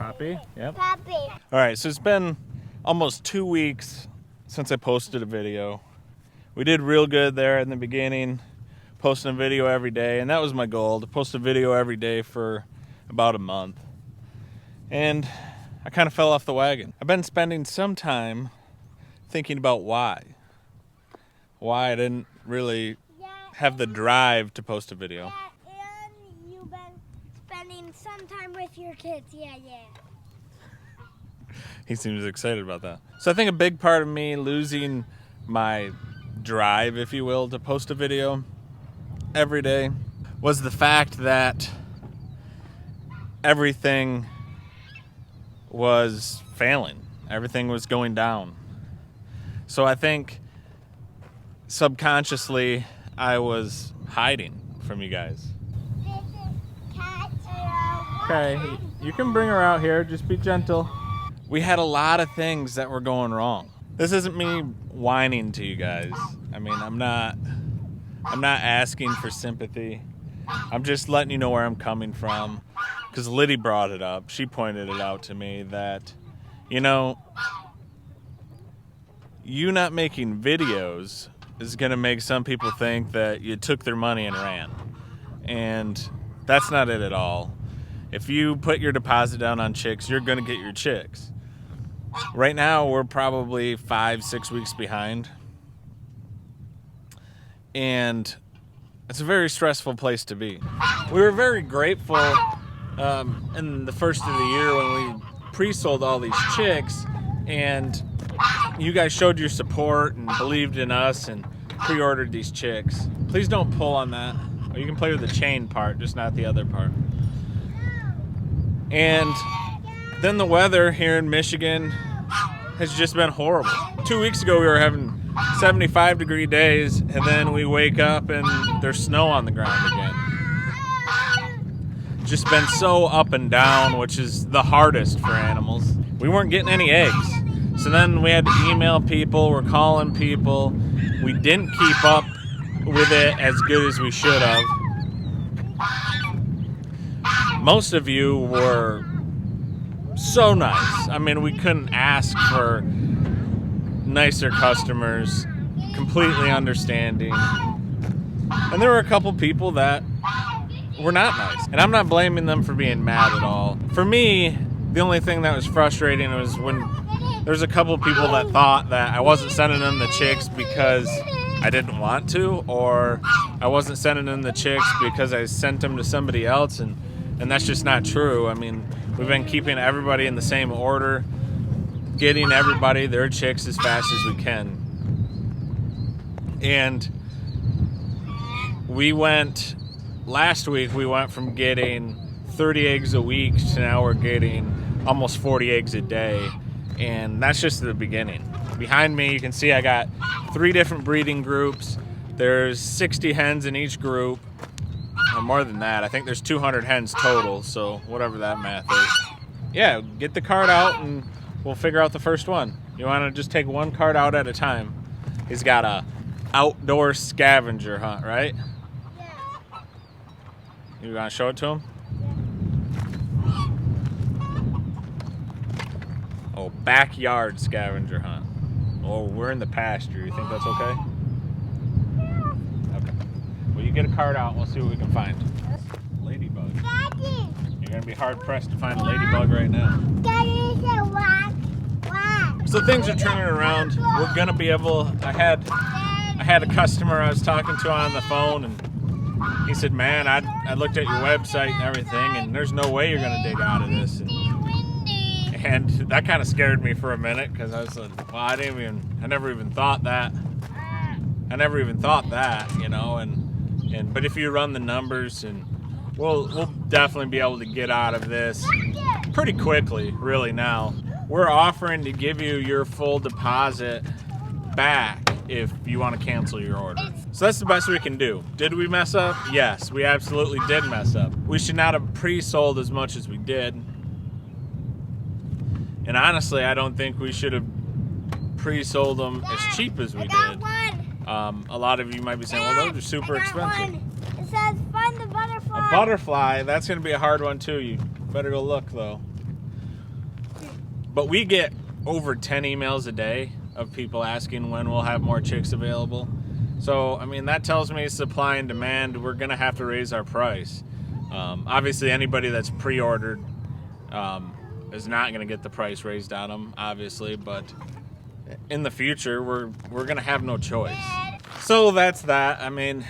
Poppy? Yep. Poppy. All right, so it's been almost 2 weeks since I posted a video. We did real good there in the beginning, posting a video every day, and that was my goal, to post a video every day for about a month. And I kind of fell off the wagon. I've been spending some time thinking about why I didn't really have the drive to post a video. Yeah, and you've been spending some time with your kids. Yeah. He seems excited about that. So I think a big part of me losing my drive, if you will, to post a video every day was the fact that everything was failing. Everything was going down. So I think subconsciously I was hiding from you guys. Okay, you can bring her out here, just be gentle. We had a lot of things that were going wrong. This isn't me whining to you guys. I mean, I'm not asking for sympathy. I'm just letting you know where I'm coming from. Because Liddy brought it up. She pointed it out to me that, you know, you not making videos is going to make some people think that you took their money and ran. And that's not it at all. If you put your deposit down on chicks, you're going to get your chicks. Right now, we're probably 5-6 weeks behind. And it's a very stressful place to be. We were very grateful in the first of the year when we pre-sold all these chicks, and you guys showed your support and believed in us and pre-ordered these chicks. Please don't pull on that. Or you can play with the chain part, just not the other part. And then the weather here in Michigan has just been horrible. 2 weeks ago we were having 75-degree days, and then we wake up and there's snow on the ground again. Just been so up and down, which is the hardest for animals. We weren't getting any eggs. So then we had to email people, we're calling people. We didn't keep up with it as good as we should have. Most of you were so nice. I mean, we couldn't ask for nicer customers, completely understanding. And there were a couple people that were not nice. And I'm not blaming them for being mad at all. For me, the only thing that was frustrating was when there's a couple people that thought that I wasn't sending them the chicks because I didn't want to, or I wasn't sending them the chicks because I sent them to somebody else, and that's just not true. I mean, we've been keeping everybody in the same order, getting everybody their chicks as fast as we can. And last week we went from getting 30 eggs a week to now we're getting almost 40 eggs a day. And that's just the beginning. Behind me, you can see I got 3 different breeding groups. There's 60 hens in each group. Or more than that. I think there's 200 hens total, so whatever that math is. Yeah, get the card out and we'll figure out the first one. You want to just take one card out at a time. He's got a outdoor scavenger hunt, right? Yeah. You want to show it to him? Oh, backyard scavenger hunt. Oh, we're in the pasture. You think that's okay? Okay. Well, you get a card out and we'll see what we can find. Ladybug. Daddy. You're going to be hard pressed to find a ladybug right now. Daddy said what? So things are turning around. We're going to be able... I had a customer I was talking to on the phone, and he said, man, I looked at your website and everything, and there's no way you're going to dig out of this. And that kind of scared me for a minute, because I was like, well, I never even thought that. You know, but if you run the numbers, and we'll definitely be able to get out of this pretty quickly, really now. We're offering to give you your full deposit back if you want to cancel your order. So that's the best we can do. Did we mess up? Yes, we absolutely did mess up. We should not have pre-sold as much as we did. And honestly, I don't think we should have pre-sold them as cheap as we did. A lot of you might be saying, well, those are super expensive. It says find the butterfly. A butterfly, that's going to be a hard one too. You better go look though. But we get over 10 emails a day of people asking when we'll have more chicks available. So, I mean, that tells me supply and demand, we're going to have to raise our price. Obviously, anybody that's pre-ordered is not going to get the price raised on them, obviously, but in the future, we're going to have no choice. So that's that. I mean,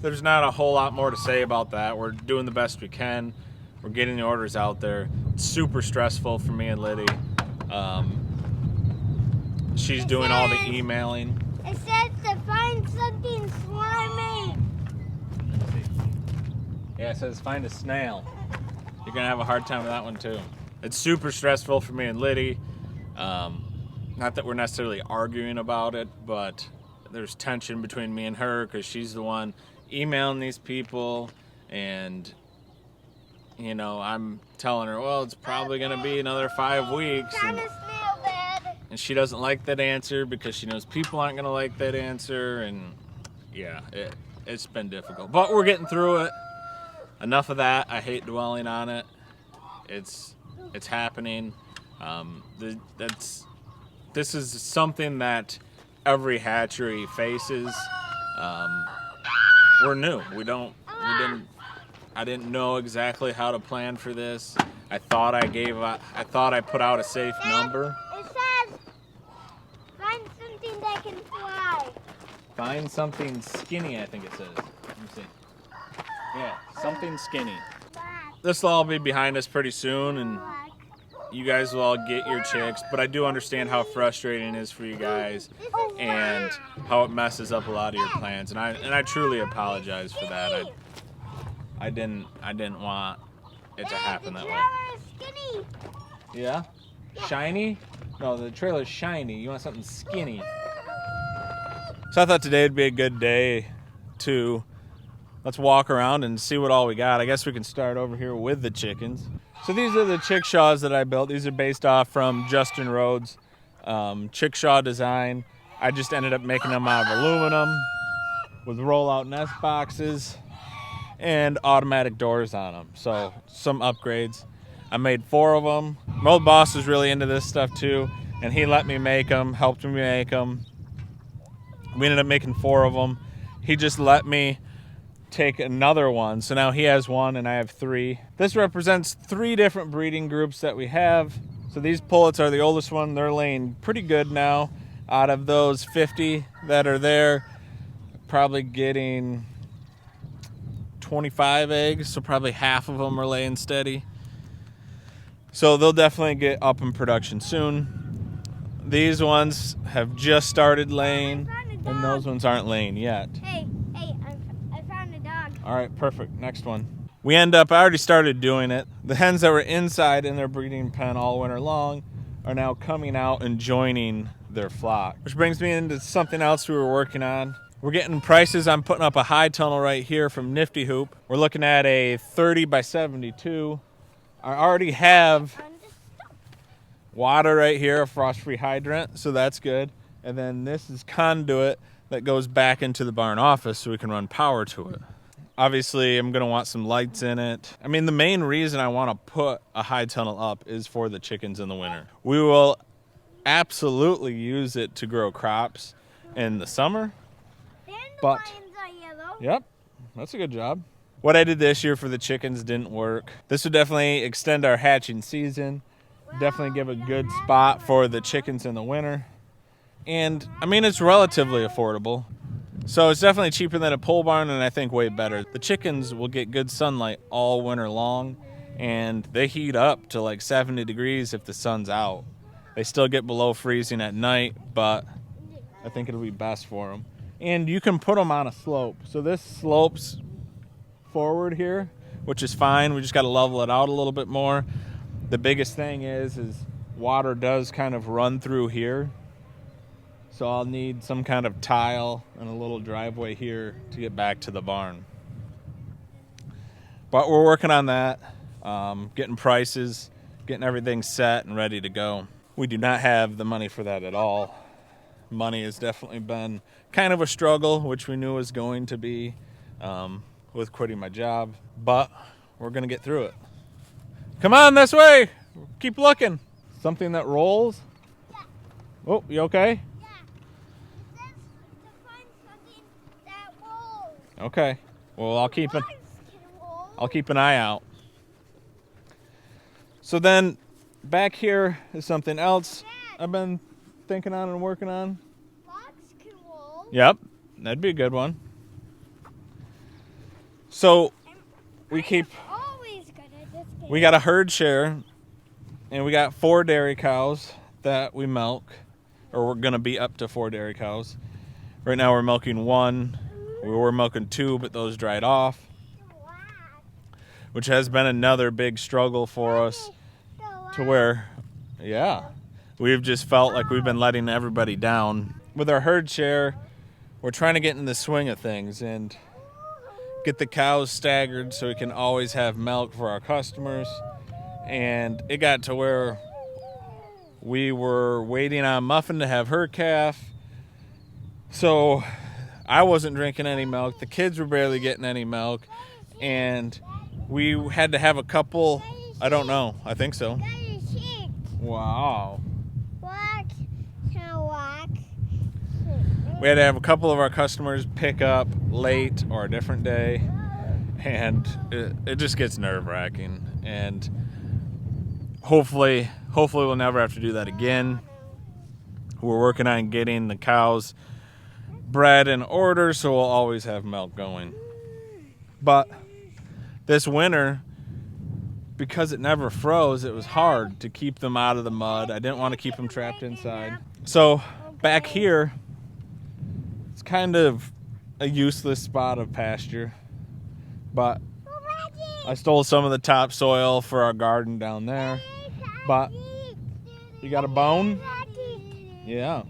there's not a whole lot more to say about that. We're doing the best we can. We're getting the orders out there. It's super stressful for me and Liddy. She's doing all the emailing. It says to find something slimy. Yeah, it says find a snail. You're gonna have a hard time with that one too. It's super stressful for me and Liddy. Not that we're necessarily arguing about it, but there's tension between me and her because she's the one emailing these people, and you know, I'm telling her, well, it's probably gonna be another 5 weeks. Found a snail bed. And she doesn't like that answer because she knows people aren't going to like that answer. And yeah, it's been difficult. But we're getting through it. Enough of that. I hate dwelling on it. It's happening. This is something that every hatchery faces. We're new. I didn't know exactly how to plan for this. I thought I put out a safe number. It says find something that can fly. Find something skinny, I think it says. Let me see. Yeah, something skinny. This will all be behind us pretty soon, and you guys will all get your chicks. But I do understand how frustrating it is for you guys and how it messes up a lot of your plans. And I truly apologize for that. I didn't want it to happen that way. Skinny. Yeah? Shiny? No, the trailer's shiny. You want something skinny. So I thought today would be a good day to let's walk around and see what all we got. I guess we can start over here with the chickens. So these are the chickshaws that I built. These are based off from Justin Rhodes' chickshaw design. I just ended up making them out of aluminum with roll-out nest boxes and automatic doors on them. So some upgrades. I made 4 of them. My old boss was really into this stuff too, and he let me make them, helped me make them. We ended up making 4 of them. He just let me take another one. So now he has 1 and I have 3. This represents 3 different breeding groups that we have. So these pullets are the oldest one. They're laying pretty good now. Out of those 50 that are there, probably getting 25 eggs. So probably half of them are laying steady. So they'll definitely get up in production soon. These ones have just started laying, and those ones aren't laying yet. Hey, I found a dog. All right, perfect. Next one. I already started doing it. The hens that were inside in their breeding pen all winter long are now coming out and joining their flock. Which brings me into something else we were working on. We're getting prices. I'm putting up a high tunnel right here from Nifty Hoop. We're looking at a 30 by 72. I already have water right here, a frost-free hydrant, so that's good. And then this is conduit that goes back into the barn office so we can run power to it. Obviously, I'm going to want some lights in it. I mean, the main reason I want to put a high tunnel up is for the chickens in the winter. We will absolutely use it to grow crops in the summer. But yep, that's a good job. What I did this year for the chickens didn't work. This would definitely extend our hatching season. Definitely give a good spot for the chickens in the winter. And, I mean, it's relatively affordable. So it's definitely cheaper than a pole barn, and I think way better. The chickens will get good sunlight all winter long, and they heat up to like 70 degrees if the sun's out. They still get below freezing at night, but I think it'll be best for them. And you can put them on a slope. So this slopes forward here, which is fine. We just got to level it out a little bit more. The biggest thing is water does kind of run through here. So I'll need some kind of tile and a little driveway here to get back to the barn. But we're working on that, getting prices, getting everything set and ready to go. We do not have the money for that at all. Money has definitely been kind of a struggle, which we knew was going to be with quitting my job, but we're going to get through it. Come on this way. Keep looking. Something that rolls? Yeah. Oh, you okay? Yeah. It says to find something that rolls. Okay. Well, I'll keep Logs can roll. an eye out. So then, back here is something else Dad, I've been thinking on and working on. logs can roll. Yep, that'd be a good one. So we I'm keep, always good at this game. we got a herd share, and we got 4 dairy cows that we milk, or we're gonna be up to 4 dairy cows. Right now we're milking 1. We were milking 2, but those dried off, which has been another big struggle for us, to where, yeah, we've just felt like we've been letting everybody down. With our herd share, we're trying to get in the swing of things and get the cows staggered so we can always have milk for our customers. And it got to where we were waiting on Muffin to have her calf. So I wasn't drinking any milk. The kids were barely getting any milk. And we had to have a couple, I don't know, I think so. Wow. Walk. We had to have a couple of our customers pick up late or a different day, and it just gets nerve-wracking. And hopefully we'll never have to do that again. We're working on getting the cows bred in order, so we'll always have milk going. But this winter, because it never froze, it was hard to keep them out of the mud. I didn't want to keep them trapped inside. So back here, it's kind of a useless spot of pasture, but I stole some of the topsoil for our garden down there. But you got a bone? Yeah.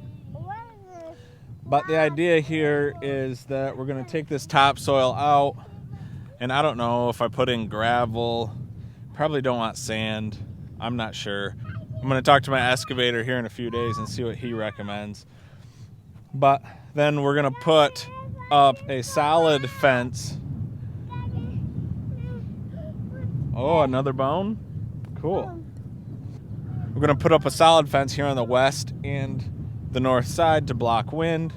But the idea here is that we're going to take this topsoil out, and I don't know if I put in gravel. Probably don't want sand. I'm not sure. I'm going to talk to my excavator here in a few days and see what he recommends. But then we're going to put up a solid fence. Oh, another bone? Cool. We're going to put up a solid fence here on the west and the north side to block wind,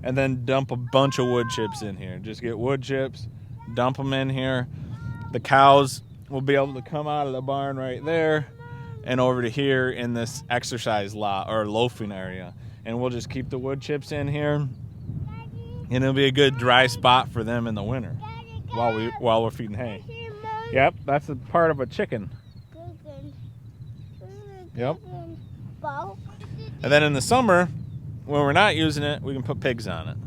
and then dump a bunch of wood chips in here. Just get wood chips, dump them in here. The cows will be able to come out of the barn right there and over to here in this exercise lot or loafing area. And we'll just keep the wood chips in here, and it'll be a good dry spot for them in the winter while we're feeding hay. Yep, that's a part of a chicken. Yep. And then in the summer, when we're not using it, we can put pigs on it.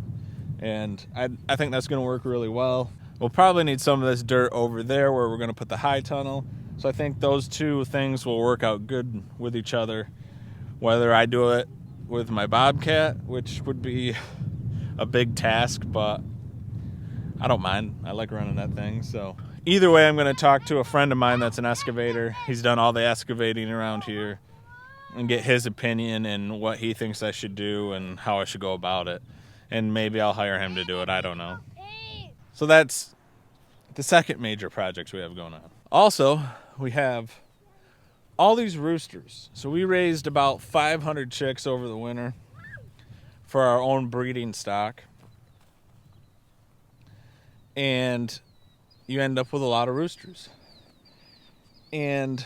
And I think that's going to work really well. We'll probably need some of this dirt over there where we're going to put the high tunnel. So I think those two things will work out good with each other. Whether I do it with my Bobcat, which would be a big task, but I don't mind. I like running that thing. So either way, I'm going to talk to a friend of mine that's an excavator. He's done all the excavating around here, and get his opinion and what he thinks I should do and how I should go about it. And maybe I'll hire him to do it. I don't know. So that's the second major project we have going on. Also, we have all these roosters. So we raised about 500 chicks over the winter for our own breeding stock. And you end up with a lot of roosters. And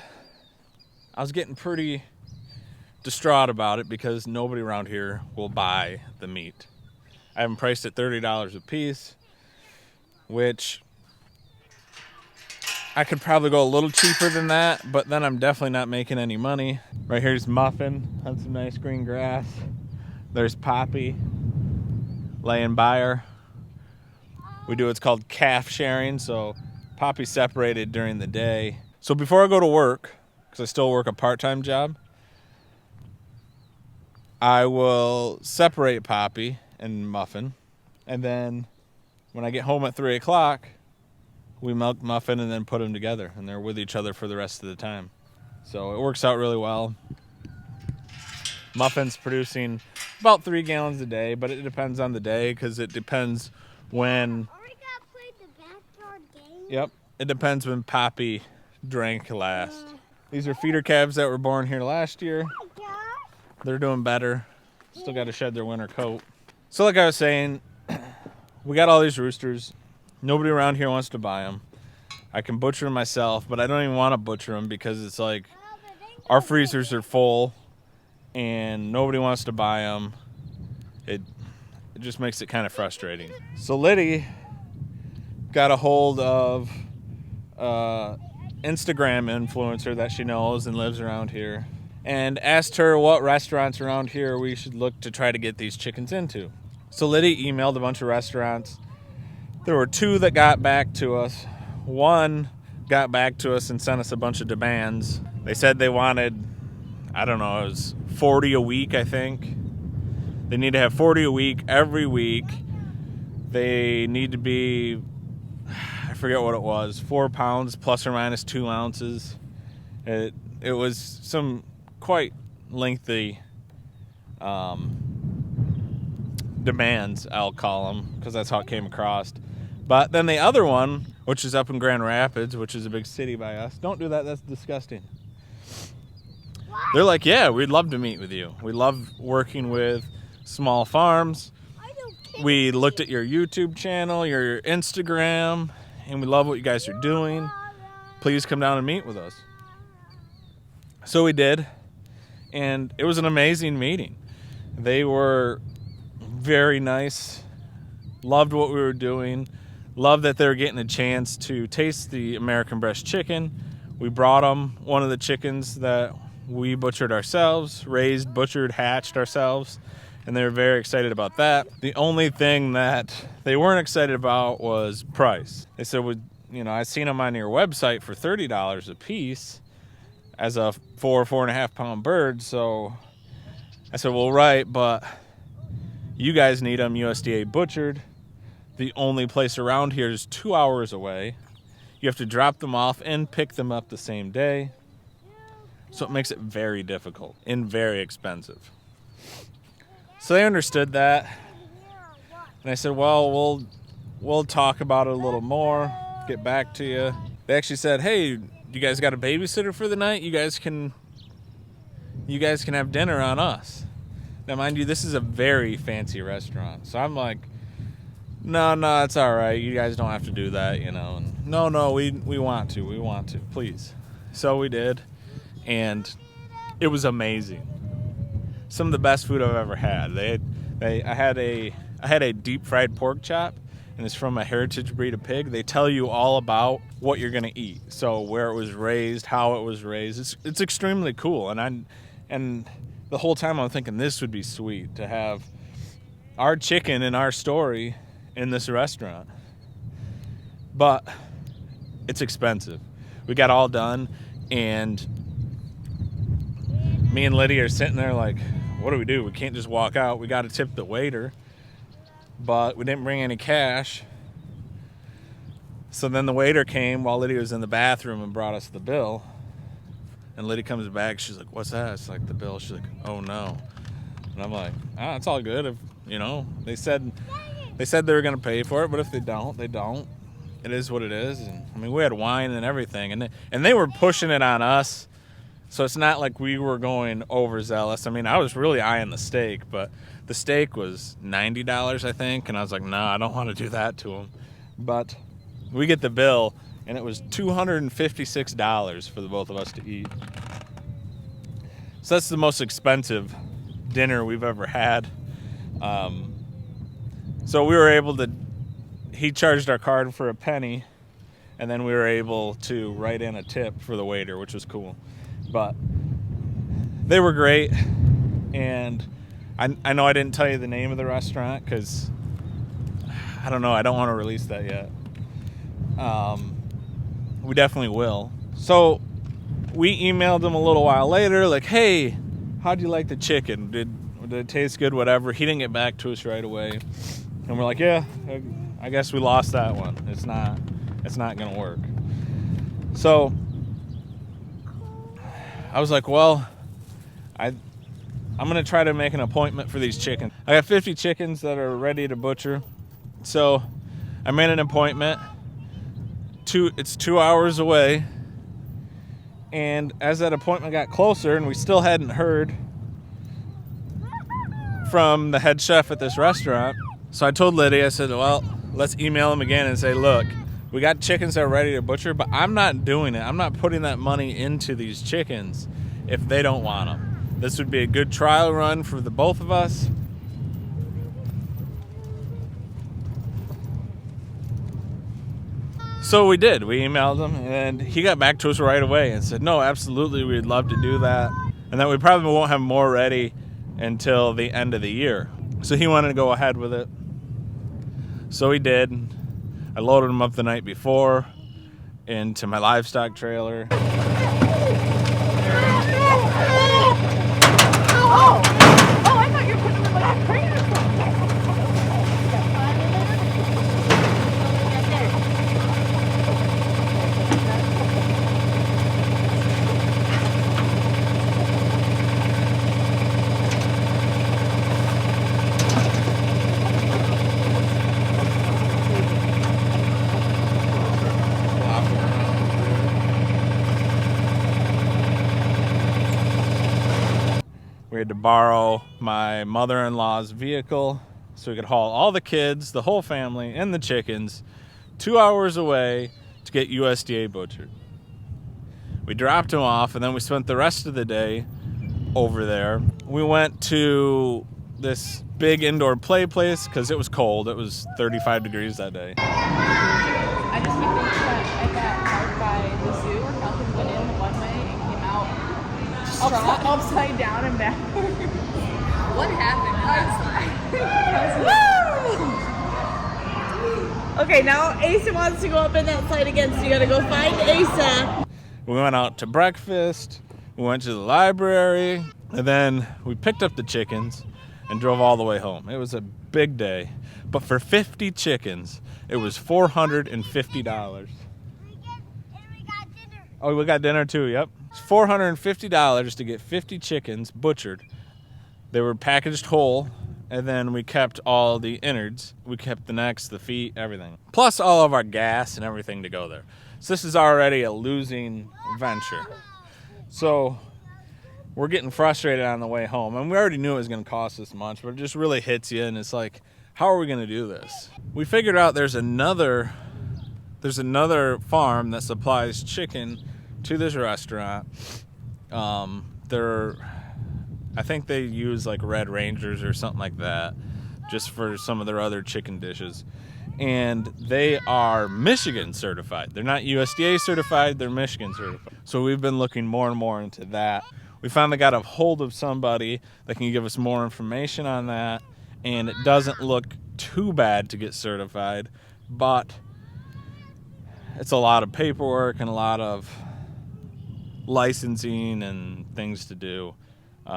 I was getting pretty distraught about it because nobody around here will buy the meat. I have them priced at $30 a piece, which I could probably go a little cheaper than that, but then I'm definitely not making any money. Right here's Muffin on some nice green grass. There's Poppy laying by her. We do what's called calf sharing, so Poppy's separated during the day. So before I go to work, because I still work a part-time job, I will separate Poppy and Muffin, and then when I get home at 3 o'clock, we milk Muffin and then put them together, and they're with each other for the rest of the time. So it works out really well. Muffin's producing about 3 gallons a day, but it depends on the day because it depends when... Are we gonna play the backyard game? Yep, it depends when Poppy drank last. These are feeder calves that were born here last year. Oh my gosh. They're doing better. Still got to shed their winter coat. So like I was saying, we got all these roosters. Nobody around here wants to buy them. I can butcher them myself, but I don't even want to butcher them because it's like our freezers are full and nobody wants to buy them. It just makes it kind of frustrating. So Liddy got a hold of Instagram influencer that she knows and lives around here, and asked her what restaurants around here we should look to try to get these chickens into. So Liddy emailed a bunch of restaurants. There were 2 that got back to us. One got back to us and sent us a bunch of demands. They said they wanted, I don't know, it was 40 a week, I think. They need to have 40 a week every week. They need to be, I forget what it was, 4 pounds plus or minus 2 ounces. It was some quite lengthy demands, I'll call them, because that's how it came across. But then the other one, which is up in Grand Rapids, which is a big city by us. Don't do that, that's disgusting. They're like, yeah, we'd love to meet with you. We love working with small farms. We looked at your YouTube channel, your Instagram, and we love what you guys are doing. Please come down and meet with us. So we did, and it was an amazing meeting. They were very nice, loved what we were doing, loved that they were getting a chance to taste the American Bresse chicken. We brought them one of the chickens that we butchered ourselves, raised, butchered, hatched ourselves, and they were very excited about that. The only thing that they weren't excited about was price. They said, I seen them on your website for $30 a piece as a 4.5 pound bird. So I said, well, right, but you guys need them USDA butchered. The only place around here is 2 hours away. You have to drop them off and pick them up the same day. So it makes it very difficult and very expensive. So they understood that. And I said, well, we'll talk about it a little more, get back to you. They actually said, hey, you guys got a babysitter for the night? You guys can have dinner on us. Now, mind you, this is a very fancy restaurant. So I'm like, no, it's all right. You guys don't have to do that, And no, we want to, please. So we did, and it was amazing. Some of the best food I've ever had. I had a deep fried pork chop, and it's from a heritage breed of pig. They tell you all about what you're gonna eat. So where it was raised, how it was raised. It's extremely cool, and the whole time I'm thinking this would be sweet to have our chicken and our story in this restaurant. But it's expensive. We got all done, and me and Liddy are sitting there like, what do? We can't just walk out. We got to tip the waiter, but we didn't bring any cash. So then the waiter came while Liddy was in the bathroom and brought us the bill. And Liddy comes back. She's like, what's that? It's like the bill. She's like, oh no. And I'm like, it's all good. If they said they were gonna pay for it, but if they don't, they don't. It is what it is. And I mean, we had wine and everything, and they were pushing it on us. So it's not like we were going overzealous. I mean, I was really eyeing the steak, but the steak was $90, I think, and I was like, no, I don't want to do that to them. But we get the bill, and it was $256 for the both of us to eat. So that's the most expensive dinner we've ever had. So we were able to, he charged our card for a penny, and then we were able to write in a tip for the waiter, which was cool. But they were great, and I know I didn't tell you the name of the restaurant because I don't know, I don't want to release that yet. We definitely will. So we emailed him a little while later, like, hey, how'd you like the chicken? Did it taste good? Whatever. He didn't get back to us right away, and we're like, yeah, I guess we lost that one. It's not gonna work. So I was like, well, I'm gonna try to make an appointment for these chickens. I got 50 chickens that are ready to butcher. So I made an appointment. It's 2 hours away, And as that appointment got closer and we still hadn't heard from the head chef at this restaurant, so I told Lydia, I said, well, let's email him again and say, look, we got chickens that are ready to butcher, but I'm not doing it. I'm not putting that money into these chickens if they don't want them. This would be a good trial run for the both of us. So we did. We emailed him, and he got back to us right away and said, no, absolutely, we'd love to do that, and that we probably won't have more ready until the end of the year. So he wanted to go ahead with it. So he did. I loaded him up the night before into my livestock trailer. Oh, I thought you were putting them in that crate or something. We had to borrow my mother-in-law's vehicle so we could haul all the kids, the whole family, and the chickens 2 hours away to get USDA butchered. We dropped them off, and then we spent the rest of the day over there. We went to this big indoor play place because it was cold. It was 35 degrees that day. I just keep thinking that at that park by the zoo where Falcons went in one way and came out upside down and backwards. What happened in that slide? Okay, now Asa wants to go up in that slide again, so you gotta go find Asa. We went out to breakfast, we went to the library, and then we picked up the chickens and drove all the way home. It was a big day, but for 50 chickens, it was $450. And we got dinner. Oh, we got dinner too, yep. It's $450 to get 50 chickens butchered. They were packaged whole, and then we kept all the innards. We kept the necks, the feet, everything. Plus all of our gas and everything to go there. So this is already a losing venture. So we're getting frustrated on the way home. And we already knew it was going to cost this much, but it just really hits you, and it's like, how are we going to do this? We figured out there's another farm that supplies chicken to this restaurant. I think they use like Red Rangers or something like that just for some of their other chicken dishes. And they are Michigan certified. They're not USDA certified, they're Michigan certified. So we've been looking more and more into that. We finally got a hold of somebody that can give us more information on that, and it doesn't look too bad to get certified, but it's a lot of paperwork and a lot of licensing and things to do. We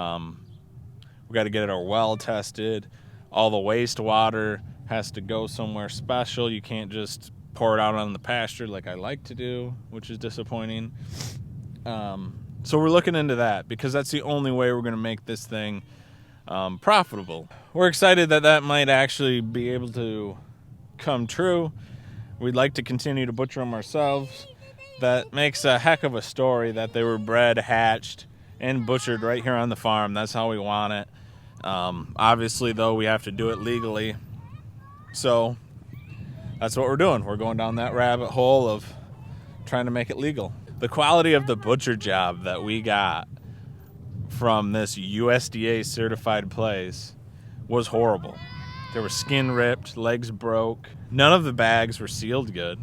got to get our well tested. All the wastewater has to go somewhere special. You can't just pour it out on the pasture like I like to do, which is disappointing. So we're looking into that because that's the only way we're going to make this thing profitable. We're excited that that might actually be able to come true. We'd like to continue to butcher them ourselves. That makes a heck of a story that they were bred, hatched, and butchered right here on the farm. That's how we want it. Obviously, though, we have to do it legally. So that's what we're doing. We're going down that rabbit hole of trying to make it legal. The quality of the butcher job that we got from this USDA certified place was horrible. There was skin ripped, legs broke. None of the bags were sealed good.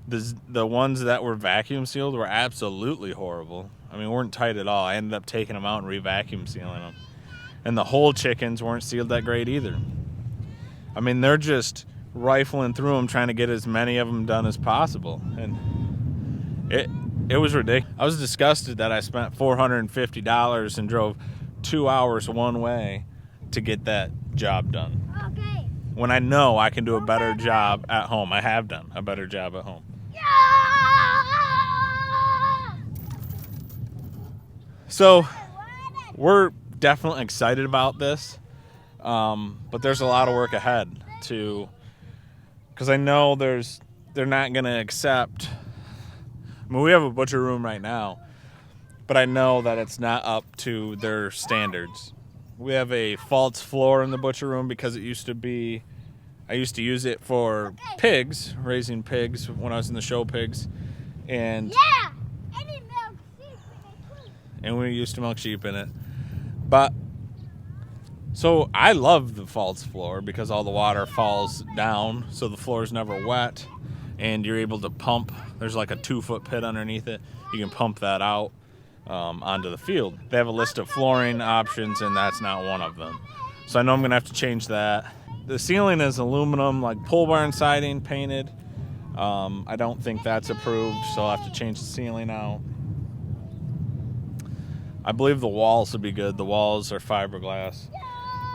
The ones that were vacuum sealed were absolutely horrible. I mean, weren't tight at all. I ended up taking them out and re-vacuum sealing them. And the whole chickens weren't sealed that great either. I mean, they're just rifling through them trying to get as many of them done as possible. And it was ridiculous. I was disgusted that I spent $450 and drove 2 hours one way to get that job done. Okay. When I know I can do a better job at home. I have done a better job at home. So we're definitely excited about this, but there's a lot of work ahead because I know they're not going to accept. I mean, we have a butcher room right now, but I know that it's not up to their standards. We have a false floor in the butcher room because it used to be, I used to use it for pigs, raising pigs when I was in the show pigs, and Yeah! And it milks sheep in it too. and we used to milk sheep in it. But so I love the false floor because all the water falls down, so the floor is never wet, and you're able to pump. There's like a 2-foot pit underneath it. You can pump that out onto the field. They have a list of flooring options, and that's not one of them. So I know I'm gonna have to change that. The ceiling is aluminum, like pole barn siding, painted. I don't think that's approved, so I'll have to change the ceiling out. I believe the walls will be good. The walls are fiberglass.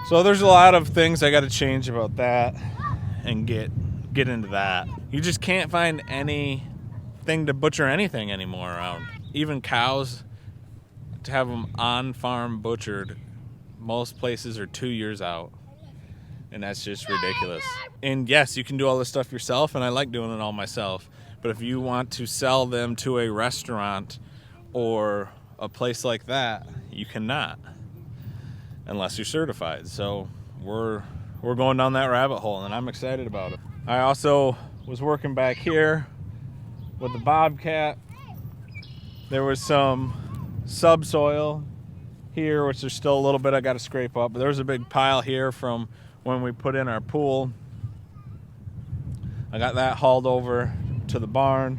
So there's a lot of things I got to change about that and get into that. You just can't find anything to butcher anything anymore around. Even cows, to have them on farm butchered, most places are 2 years out. And that's just ridiculous. And yes, you can do all this stuff yourself, and I like doing it all myself. But if you want to sell them to a restaurant or a place like that, you cannot unless you're certified. So we're going down that rabbit hole, and I'm excited about it. I also was working back here with the Bobcat. There was some subsoil here, which there's still a little bit I got to scrape up, but there was a big pile here from when we put in our pool. I got that hauled over to the barn,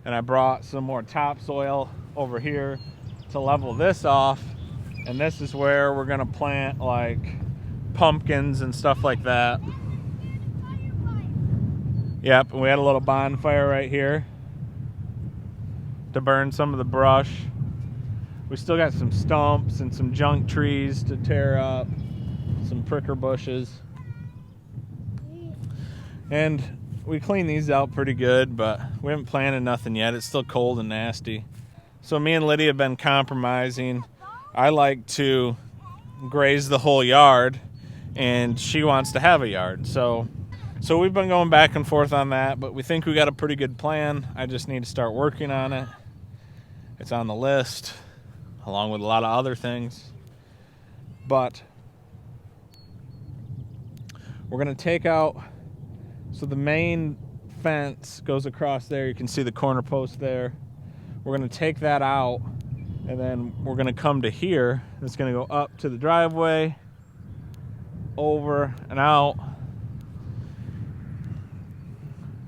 and I brought some more topsoil over here to level this off, and this is where we're gonna plant like pumpkins and stuff like that. Yep, and we had a little bonfire right here to burn some of the brush. We still got some stumps and some junk trees to tear up, some pricker bushes, and we cleaned these out pretty good, but we haven't planted nothing yet. It's still cold and nasty. So me and Lydia have been compromising. I like to graze the whole yard, and she wants to have a yard. So we've been going back and forth on that, but we think we got a pretty good plan. I just need to start working on it. It's on the list, along with a lot of other things. But we're gonna take out, so the main fence goes across there. You can see the corner post there. We're gonna take that out, and then we're gonna come to here. It's gonna go up to the driveway, over and out.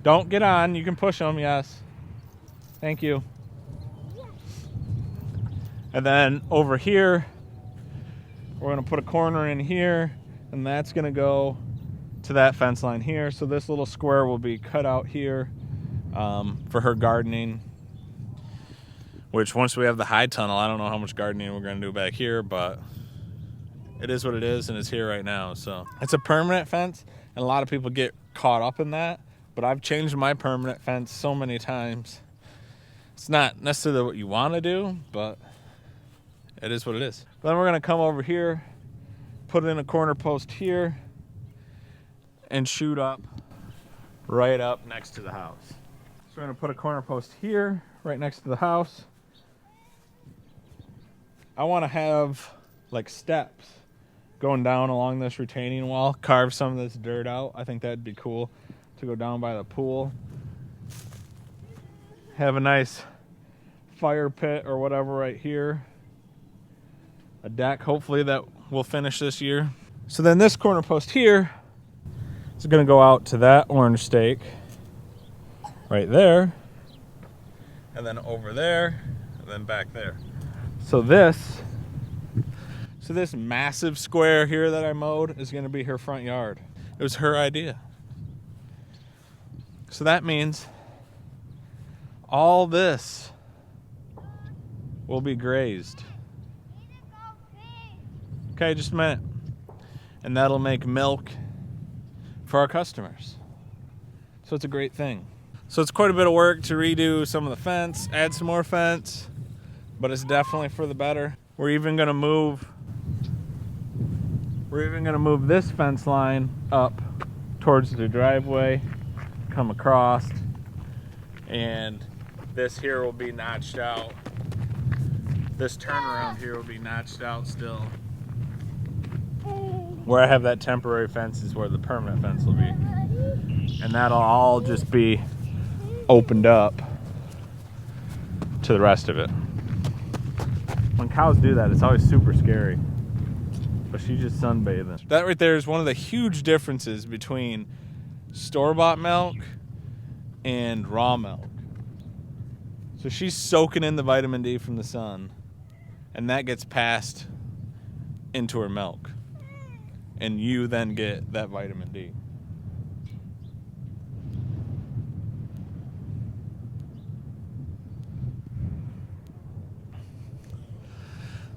Don't get on, you can push them, yes. Thank you. And then over here, we're gonna put a corner in here, and that's gonna go to that fence line here. So this little square will be cut out here for her gardening, which once we have the high tunnel, I don't know how much gardening we're gonna do back here, but it is what it is, and it's here right now. So it's a permanent fence, and a lot of people get caught up in that, but I've changed my permanent fence so many times. It's not necessarily what you want to do, but it is what it is. Then we're gonna come over here, put in a corner post here, and shoot up right up next to the house. So we're gonna put a corner post here, right next to the house. I wanna have like steps going down along this retaining wall, carve some of this dirt out. I think that'd be cool to go down by the pool. Have a nice fire pit or whatever right here. A deck, hopefully, that will finish this year. So then this corner post here is gonna go out to that orange stake right there, and then over there, and then back there. So this massive square here that I mowed is gonna be her front yard. It was her idea. So that means all this will be grazed. Okay, just a minute. And that'll make milk for our customers. So it's a great thing. So it's quite a bit of work to redo some of the fence, add some more fence, but it's definitely for the better. We're even gonna move this fence line up towards the driveway, come across, and this here will be notched out This turnaround here will be notched out still. Where I have that temporary fence is where the permanent fence will be. And that'll all just be opened up to the rest of it. When cows do that, it's always super scary. But she's just sunbathing. That right there is one of the huge differences between store-bought milk and raw milk. So she's soaking in the vitamin D from the sun, and that gets passed into her milk. And you then get that vitamin D.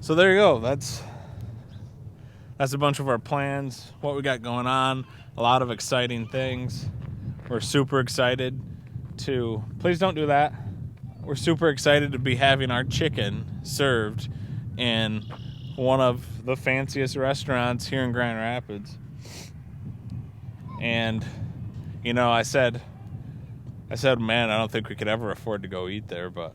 So there you go. That's a bunch of our plans, what we got going on, a lot of exciting things. We're super excited to, please don't do that. We're super excited to be having our chicken served in one of the fanciest restaurants here in Grand Rapids. And, you know, I said, man, I don't think we could ever afford to go eat there, but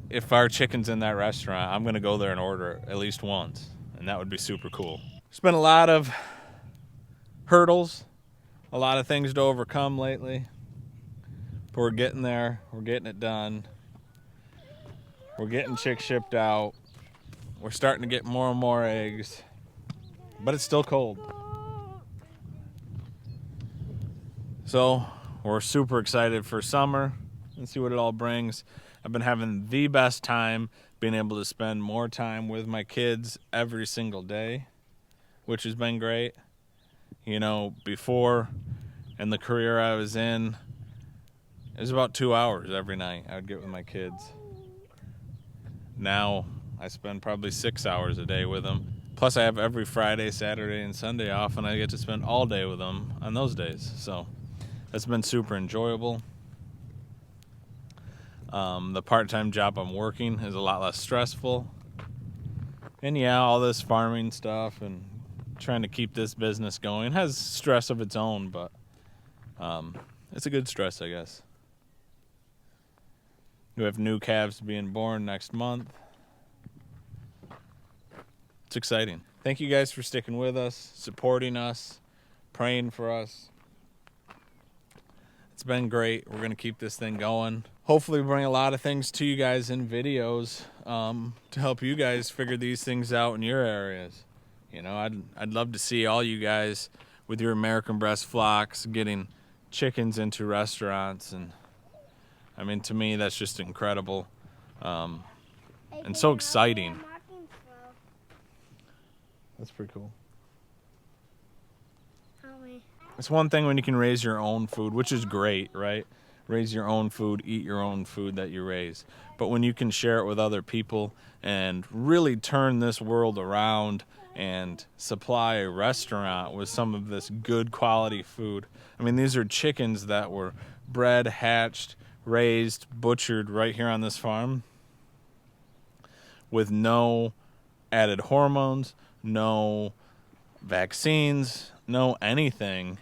if our chicken's in that restaurant, I'm going to go there and order it at least once, and that would be super cool. There's been a lot of hurdles, a lot of things to overcome lately, but we're getting there. We're getting it done. We're getting chicks shipped out. We're starting to get more and more eggs, but it's still cold. So we're super excited for summer and see what it all brings. I've been having the best time being able to spend more time with my kids every single day, which has been great. You know, before in the career I was in, it was about 2 hours every night I would get with my kids. Now I spend probably 6 hours a day with them. Plus I have every Friday, Saturday, and Sunday off, and I get to spend all day with them on those days. So that's been super enjoyable. The part-time job I'm working is a lot less stressful. And yeah, all this farming stuff and trying to keep this business going has stress of its own, but it's a good stress, I guess. We have new calves being born next month. It's exciting. Thank you guys for sticking with us, supporting us, praying for us. It's been great. We're going to keep this thing going. Hopefully bring a lot of things to you guys in videos to help you guys figure these things out in your areas. You know, I'd love to see all you guys with your American Bresse flocks getting chickens into restaurants. And I mean, to me, that's just incredible and so exciting. That's pretty cool. It's one thing when you can raise your own food, which is great, right? Raise your own food, eat your own food that you raise. But when you can share it with other people and really turn this world around and supply a restaurant with some of this good quality food. I mean, these are chickens that were bred, hatched, raised, butchered right here on this farm with no added hormones, no vaccines, no anything.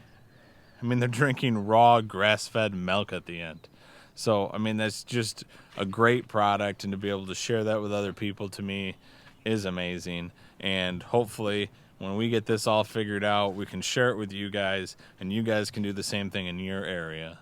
I mean, they're drinking raw grass-fed milk at the end. So, I mean, that's just a great product, and to be able to share that with other people, to me, is amazing. And hopefully, when we get this all figured out, we can share it with you guys, and you guys can do the same thing in your area.